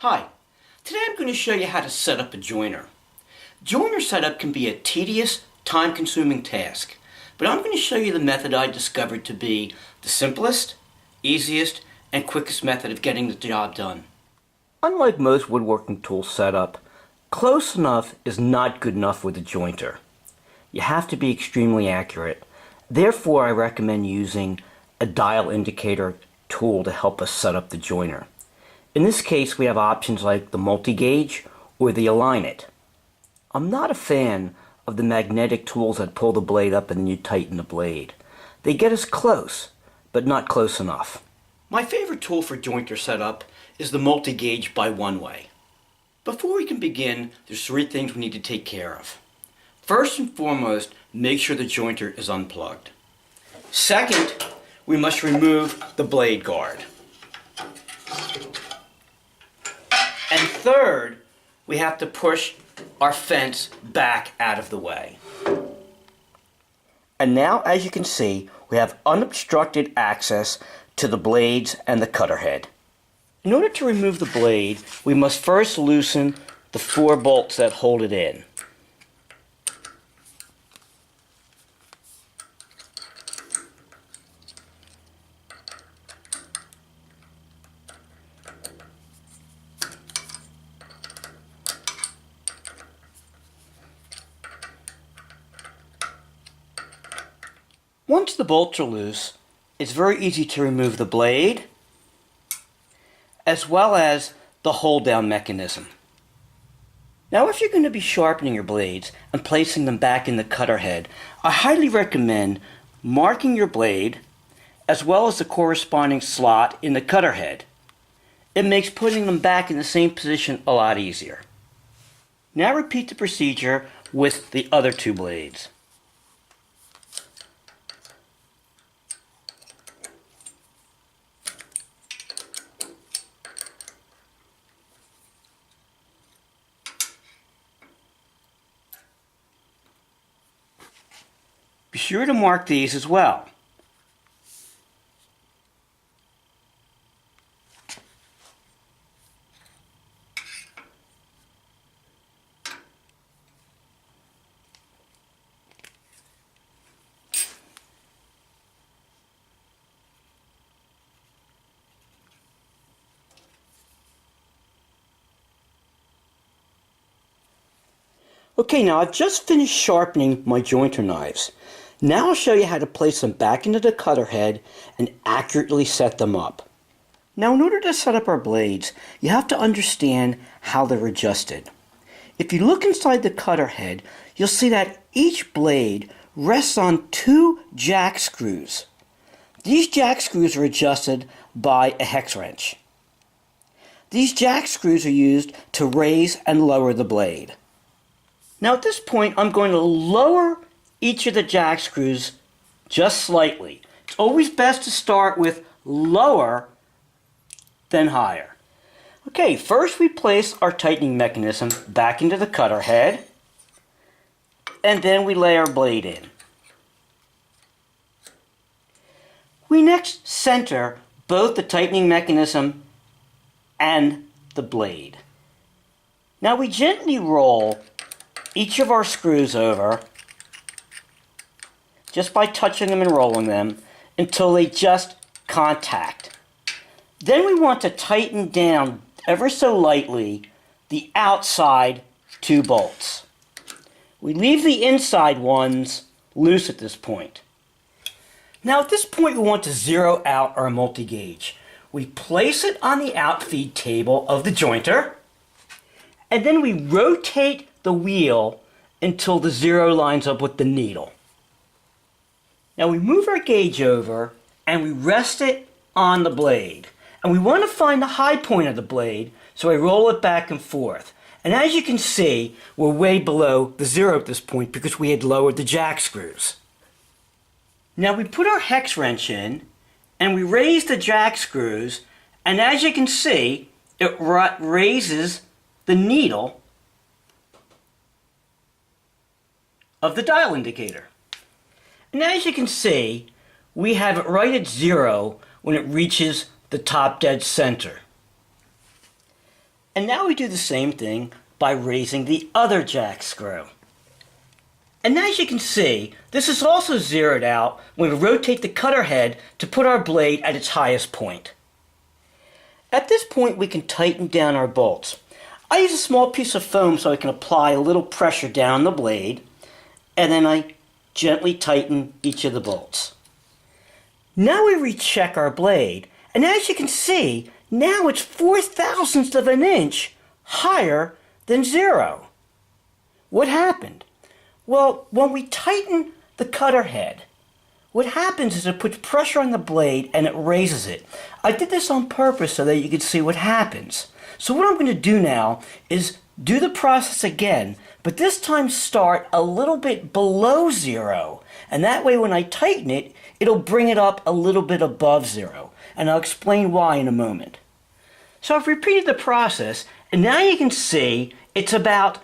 Hi, today I'm going to show you how to set up a joiner. Joiner setup can be a tedious, time-consuming task, but I'm going to show you the method I discovered to be the simplest, easiest, and quickest method of getting the job done. Unlike most woodworking tool setup, close enough is not good enough with a jointer. You have to be extremely accurate. Therefore, I recommend using a dial indicator tool to help us set up the joiner. In this case, we have options like the multi-gauge or the align it. I'm not a fan of the magnetic tools that pull the blade up and then you tighten the blade. They get us close, but not close enough. My favorite tool for jointer setup is the multi-gauge by One Way. Before we can begin, there's 3 things we need to take care of. First and foremost, make sure the jointer is unplugged. Second, we must remove the blade guard. And third, we have to push our fence back out of the way. And now, as you can see, we have unobstructed access to the blades and the cutter head. In order to remove the blade, we must first loosen the 4 bolts that hold it in. Once the bolts are loose, it's very easy to remove the blade as well as the hold down mechanism. Now, if you're going to be sharpening your blades and placing them back in the cutter head, I highly recommend marking your blade as well as the corresponding slot in the cutter head. It makes putting them back in the same position a lot easier. Now repeat the procedure with the other 2 blades. Be sure to mark these as well. Okay, now I've just finished sharpening my jointer knives. Now I'll show you how to place them back into the cutter head and accurately set them up. Now, in order to set up our blades, you have to understand how they're adjusted. If you look inside the cutter head, you'll see that each blade rests on 2 jack screws. These jack screws are adjusted by a hex wrench. These jack screws are used to raise and lower the blade. Now at this point, I'm going to lower each of the jack screws just slightly. It's always best to start with lower than higher. Okay, first we place our tightening mechanism back into the cutter head, and then we lay our blade in. We next center both the tightening mechanism and the blade. Now we gently roll each of our screws over just by touching them and rolling them until they just contact. Then we want to tighten down ever so lightly the outside 2 bolts. We leave the inside ones loose at this point. Now at this point we want to zero out our multi-gauge. We place it on the outfeed table of the jointer, and then we rotate the wheel until the 0 lines up with the needle. Now we move our gauge over and we rest it on the blade. And we want to find the high point of the blade, so I roll it back and forth. And as you can see, we're way below the 0 at this point because we had lowered the jack screws. Now we put our hex wrench in and we raise the jack screws, and as you can see, it raises the needle of the dial indicator. And as you can see, we have it right at 0 when it reaches the top dead center. And now we do the same thing by raising the other jack screw. And as you can see, this is also zeroed out when we rotate the cutter head to put our blade at its highest point. At this point, we can tighten down our bolts. I use a small piece of foam so I can apply a little pressure down the blade, and then I gently tighten each of the bolts. Now we recheck our blade, and as you can see, now it's 4/1000ths of an inch higher than zero. What happened? Well, when we tighten the cutter head, what happens is it puts pressure on the blade and it raises it. I did this on purpose so that you could see what happens. So what I'm going to do now is do the process again, but this time start a little bit below zero. And that way when I tighten it, it'll bring it up a little bit above zero. And I'll explain why in a moment. So I've repeated the process, and now you can see it's about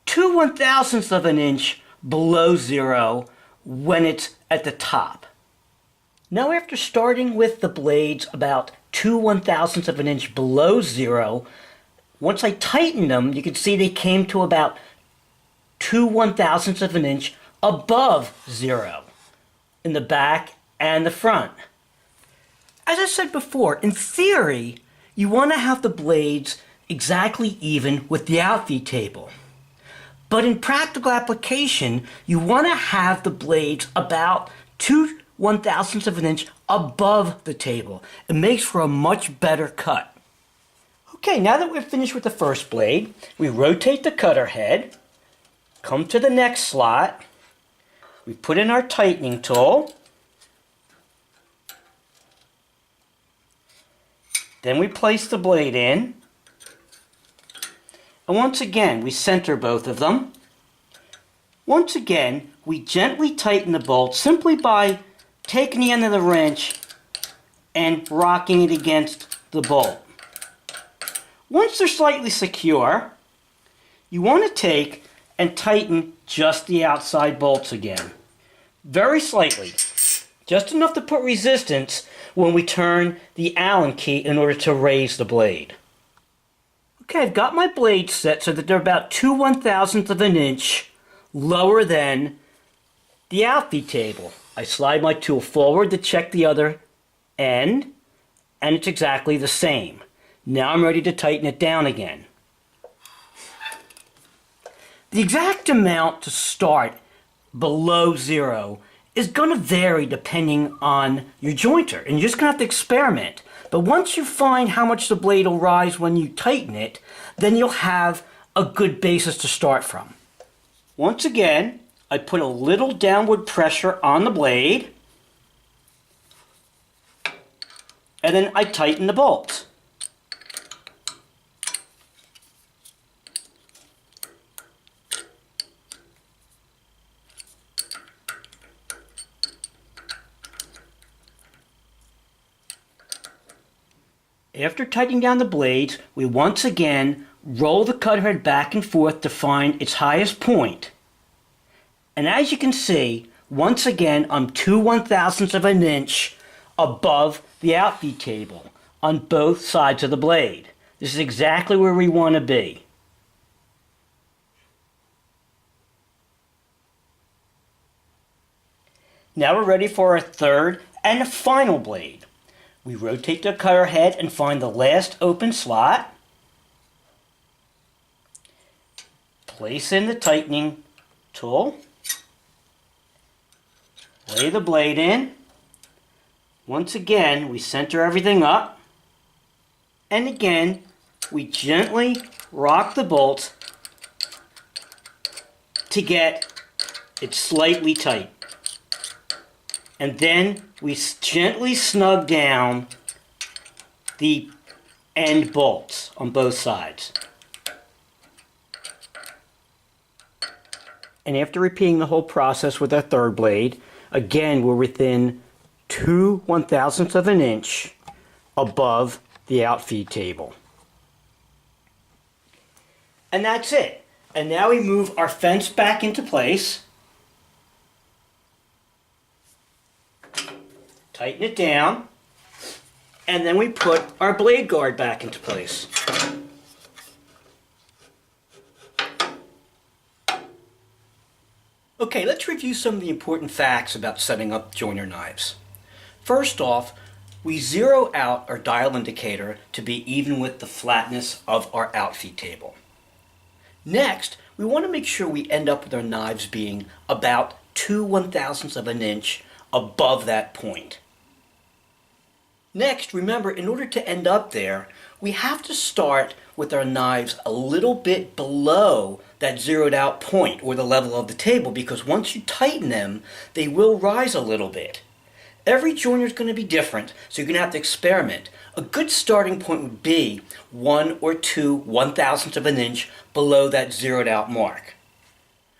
2/1000ths of an inch below zero when it's at the top. Now after starting with the blades about 2/1000ths of an inch below zero, once I tightened them, you can see they came to about 2/1000ths of an inch above zero in the back and the front. As I said before, in theory, you want to have the blades exactly even with the outfeed table. But in practical application, you want to have the blades about 2/1000ths of an inch above the table. It makes for a much better cut. Okay, now that we're finished with the first blade, we rotate the cutter head, come to the next slot, we put in our tightening tool, then we place the blade in, and once again, we center both of them. Once again, we gently tighten the bolt simply by taking the end of the wrench and rocking it against the bolt. Once they're slightly secure, you want to take and tighten just the outside bolts again. Very slightly. Just enough to put resistance when we turn the Allen key in order to raise the blade. Okay, I've got my blades set so that they're about 2/1000ths of an inch lower than the outfeed table. I slide my tool forward to check the other end, and it's exactly the same. Now I'm ready to tighten it down again. The exact amount to start below zero is going to vary depending on your jointer, and you're just going to have to experiment. But once you find how much the blade will rise when you tighten it, then you'll have a good basis to start from. Once again, I put a little downward pressure on the blade, and then I tighten the bolt. After tightening down the blades, we once again roll the cutter head back and forth to find its highest point. And as you can see, once again, I'm 2/1000ths of an inch above the outfeed table on both sides of the blade. This is exactly where we want to be. Now we're ready for our third and final blade. We rotate the cutter head and find the last open slot. Place in the tightening tool. Lay the blade in. Once again, we center everything up. And again, we gently rock the bolt to get it slightly tight. And then we gently snug down the end bolts on both sides. And after repeating the whole process with our third blade, again we're within 2/1000ths of an inch above the outfeed table. And that's it. And now we move our fence back into place. Tighten it down, and then we put our blade guard back into place. Okay, let's review some of the important facts about setting up joiner knives. First off, we zero out our dial indicator to be even with the flatness of our outfeed table. Next, we want to make sure we end up with our knives being about 2/1000ths of an inch above that point. Next, remember, in order to end up there, we have to start with our knives a little bit below that zeroed out point or the level of the table, because once you tighten them, they will rise a little bit. Every joiner is going to be different, so you're going to have to experiment. A good starting point would be 1 or 2/1000ths of an inch below that zeroed out mark.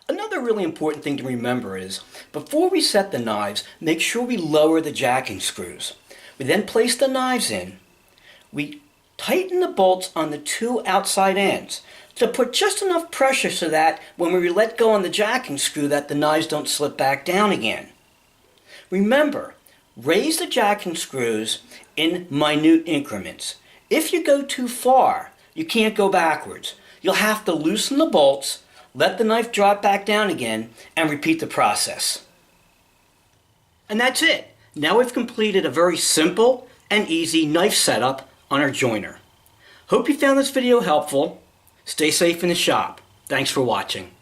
Another really important thing to remember is, before we set the knives, make sure we lower the jacking screws. We then place the knives in. We tighten the bolts on the 2 outside ends to put just enough pressure so that when we let go on the jacking screw that the knives don't slip back down again. Remember, raise the jacking screws in minute increments. If you go too far, you can't go backwards. You'll have to loosen the bolts, let the knife drop back down again, and repeat the process. And that's it. Now we've completed a very simple and easy knife setup on our joiner. Hope you found this video helpful. Stay safe in the shop. Thanks for watching.